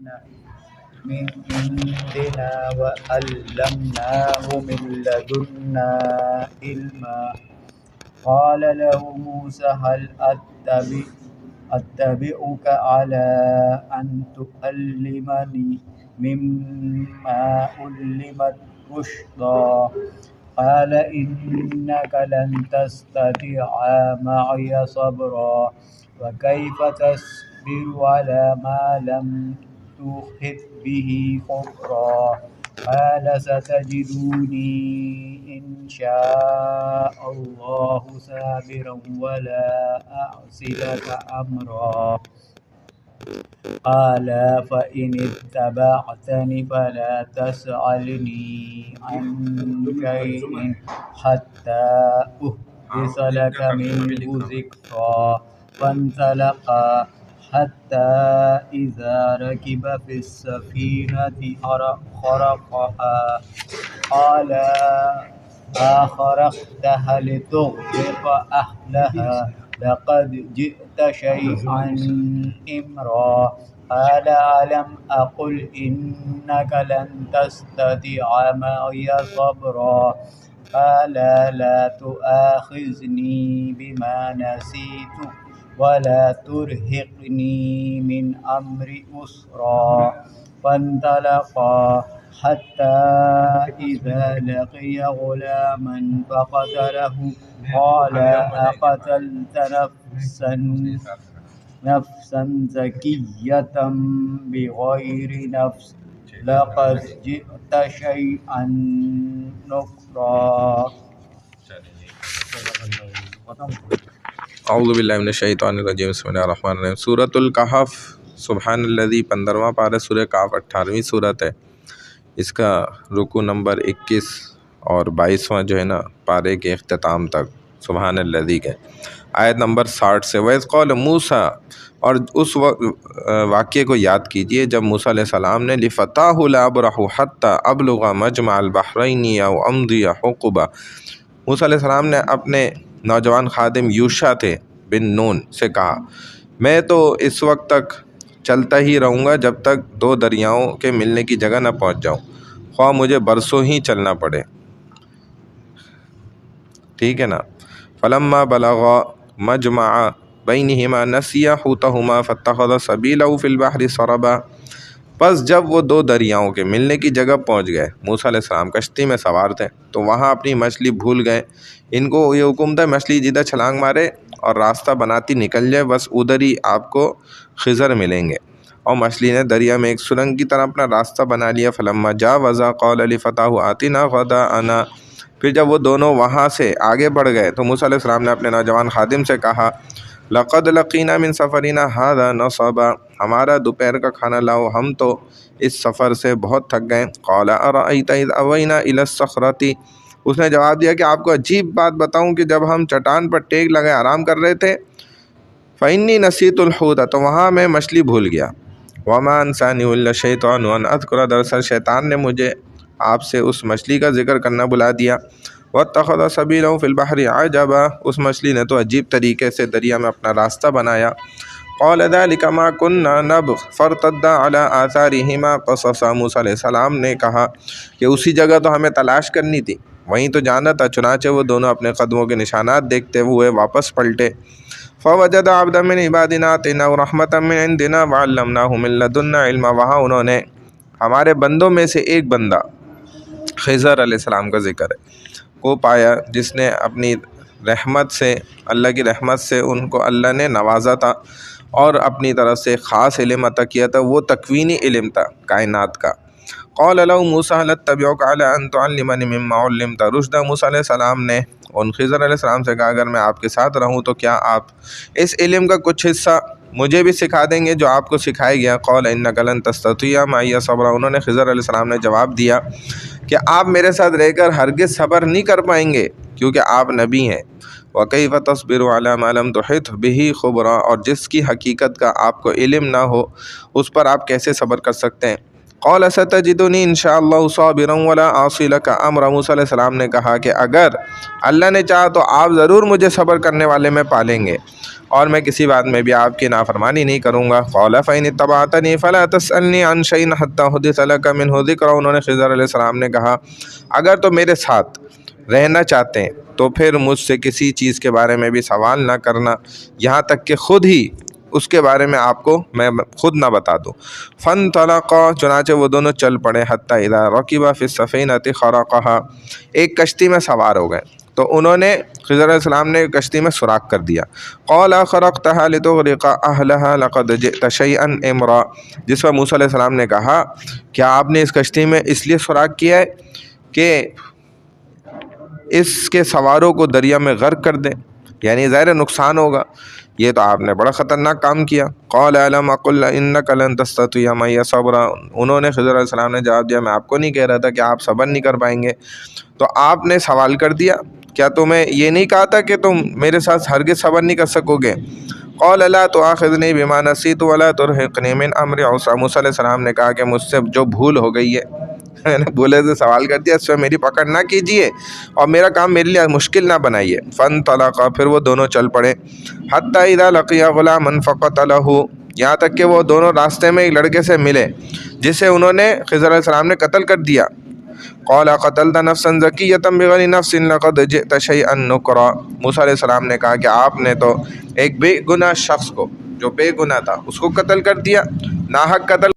من عندنا وعلمناه من لدنا علما. قال له موسى هل أتبعك على أن تعلمني مما علمت رشدا. قال إنك لن تستطيع معي صبرا وكيف تصبر على ما لم تحط به خبرا. قال ستجدني إن شاء الله صابرا ولا أعصي لك أمرا. قال فإن اتبعتني فلا تسألني عن شيء حتى أحدث لك منه ذكرا. فانطلقا حتى إذا ركب في السفينة خرقها قال أخرقتها لتغرق أهلها لقد جئت شيئا إمرا. قال ألم أقل إنك لن تستطيع معي صبرا. قال لا تؤاخذني بما نسيت ولا ترهقني من أمري أسرا. فانطلقا حتى إذا لقي غلاما فقتله قال أقتلت نفسا زكية بغير نفس لقد جئت شيئا نكرا. اعوذ باللہ من الشیطان الرجیم بسم اللہ الرحمن الرحیم. سورۃ الکہف سبحان الذی 15واں پارہ سورہ کہف 18ویں صورت ہے. اس کا رکوع نمبر 21 اور 22واں جو ہے نا پارے کے اختتام تک سبحان الذی کے آیت نمبر 60 سے. وَإِذْ قَالَ مُوسیٰ، اور اس واقعے کو یاد کیجئے جب موسیٰ علیہ السلام نے لِفَتَاهُ لَأَبْرَحُ حَتَّى أَبْلُغَ مَجْمَعَ الْبَحْرَيْنِ أَوْ أَمْضِيَ حُقُبًا. موسیٰ علیہ السلام نے اپنے نوجوان خادم یوشع تھے بن نون سے کہا میں تو اس وقت تک چلتا ہی رہوں گا جب تک دو دریاؤں کے ملنے کی جگہ نہ پہنچ جاؤں، خواہ مجھے برسوں ہی چلنا پڑے. ٹھیک ہے نا. فلما بلغا مجمع بینہما نسیا حوتہما فاتخذ سبیلہ فی البحر سربا. پس جب وہ دو دریاؤں کے ملنے کی جگہ پہنچ گئے، موسیٰ علیہ السلام کشتی میں سوار تھے تو وہاں اپنی مچھلی بھول گئے. ان کو یہ حکم تھا مچھلی جدھر چھلانگ مارے اور راستہ بناتی نکل جائے بس ادھر ہی آپ کو خضر ملیں گے. اور مچھلی نے دریا میں ایک سرنگ کی طرح اپنا راستہ بنا لیا. فلما جاوزا قال لفتاہ آتنا غداءنا. پھر جب وہ دونوں وہاں سے آگے بڑھ گئے تو موسیٰ علیہ السلام نے اپنے نوجوان خادم سے کہا لقد لقینا من سفرنا هذا نصبا. ہمارا دوپہر کا کھانا لاؤ، ہم تو اس سفر سے بہت تھک گئے. قال ارأیت اذ اوینا الی الصخرۃ. اس نے جواب دیا کہ آپ کو عجیب بات بتاؤں کہ جب ہم چٹان پر ٹیک لگائے آرام کر رہے تھے فإنی نسیت الحوت، تو وہاں میں مچھلی بھول گیا. وما انسانی الا الشیطان ان اذکر، دراصل شیطان نے مجھے آپ سے اس مچھلی کا ذکر کرنا بلا دیا. واتخذ سبیلہ فی البحر عجبا. اس مچھلی نے تو عجیب طریقے سے دریا میں اپنا راستہ بنایا. قال ذلک ما كنا نبغ فارتدا علی آثارہما قصصا. موسیٰ علیہ السلام نے کہا کہ اسی جگہ تو ہمیں تلاش کرنی تھی، وہیں تو جانا تھا. چنانچہ وہ دونوں اپنے قدموں کے نشانات دیکھتے ہوئے واپس پلٹے. فوجد عبدا من عبادنا آتیناہ رحمۃ من عندنا وعلمناہ من لدنا علما. وہاں انہوں نے ہمارے بندوں میں سے ایک بندہ خضر علیہ السلام کا ذکر ہے کو پایا جس نے اپنی رحمت سے، اللہ کی رحمت سے ان کو اللہ نے نوازا تھا اور اپنی طرف سے خاص علم عطا کیا تھا. وہ تکوینی علم تھا کائنات کا. قال له موسیٰ هل اتبعک علی ان تعلمنی مما علمت رشدا. موسیٰ علیہ السلام نے ان خضر علیہ السلام سے کہا اگر میں آپ کے ساتھ رہوں تو کیا آپ اس علم کا کچھ حصہ مجھے بھی سکھا دیں گے جو آپ کو سکھایا گیا. قال انک لن تستطیع معی صبرا. انہوں نے خضر علیہ السلام نے جواب دیا کہ آپ میرے ساتھ رہ کر ہرگز صبر نہیں کر پائیں گے کیونکہ آپ نبی ہیں. وَكَيْفَ تَصْبِرُ عَلَى مَا لَمْ تُحِطْ بِهِ خُبْرًا. اور جس کی حقیقت کا آپ کو علم نہ ہو اس پر آپ کیسے صبر کر سکتے ہیں. قال ستجدنی انشاءاللہ صابرا ولا عاصی لک امرا، موسیٰ علیہ السلام نے کہا کہ اگر اللہ نے چاہا تو آپ ضرور مجھے صبر کرنے والے میں پالیں گے اور میں کسی بات میں بھی آپ کی نافرمانی نہیں کروں گا۔ قال فإن اتبعتنی فلا تسألنی عن شيء حتى أحدث لك منه ذکرا، انہوں نے خضر علیہ السلام نے کہا اگر تو میرے ساتھ رہنا چاہتے ہیں تو پھر مجھ سے کسی چیز کے بارے میں بھی سوال نہ کرنا یہاں تک کہ خود ہی اس کے بارے میں آپ کو میں خود نہ بتا دوں۔ فانطلقا، چنانچہ وہ دونوں چل پڑے، حتی اذا رکبا فی السفینۃ خرقہا، ایک کشتی میں سوار ہو گئے تو انہوں نے خضر علیہ السلام نے کشتی میں سوراخ کر دیا۔ قال خرقتها لتغرق اہلها لقد جئت شیئا امرا، جس پر موسیٰ علیہ السلام نے کہا کیا آپ نے اس کشتی میں اس لیے سوراخ کیا ہے کہ اس کے سواروں کو دریا میں غرق کر دیں، یعنی ظاہر نقصان ہوگا، یہ تو آپ نے بڑا خطرناک کام کیا۔ قال الم اقل انک لن تستطیع معی صبرا، انہوں نے خضر علیہ السلام نے جواب دیا میں آپ کو نہیں کہہ رہا تھا کہ آپ صبر نہیں کر پائیں گے، تو آپ نے سوال کر دیا، کیا تمہیں یہ نہیں کہا تھا کہ تم میرے ساتھ ہرگز صبر نہیں کر سکو گے؟ قال لا تؤاخذنی بما نسیت ولا ترهقنی من امری عسرا، موسیٰ علیہ السلام نے کہا کہ مجھ سے جو بھول ہو گئی ہے، میں نے بھولے سے سوال کر دیا، اس پہ میری پکڑ نہ کیجیے اور میرا کام میرے لیے مشکل نہ بنائیے۔ فانطلقا، پھر وہ دونوں چل پڑے، حتی اذا لقیا غلاما فقتلہ، یہاں تک کہ وہ دونوں راستے میں ایک لڑکے سے ملے جسے انہوں نے خضر علیہ السلام نے قتل کر دیا۔ قال قتلت نفسا زکیۃ بغیر نفس لقد جئت شیئا نکرا، موسیٰ علیہ السلام نے کہا کہ آپ نے تو ایک بے گناہ شخص کو جو بے گناہ تھا اس کو قتل کر دیا، ناحق قتل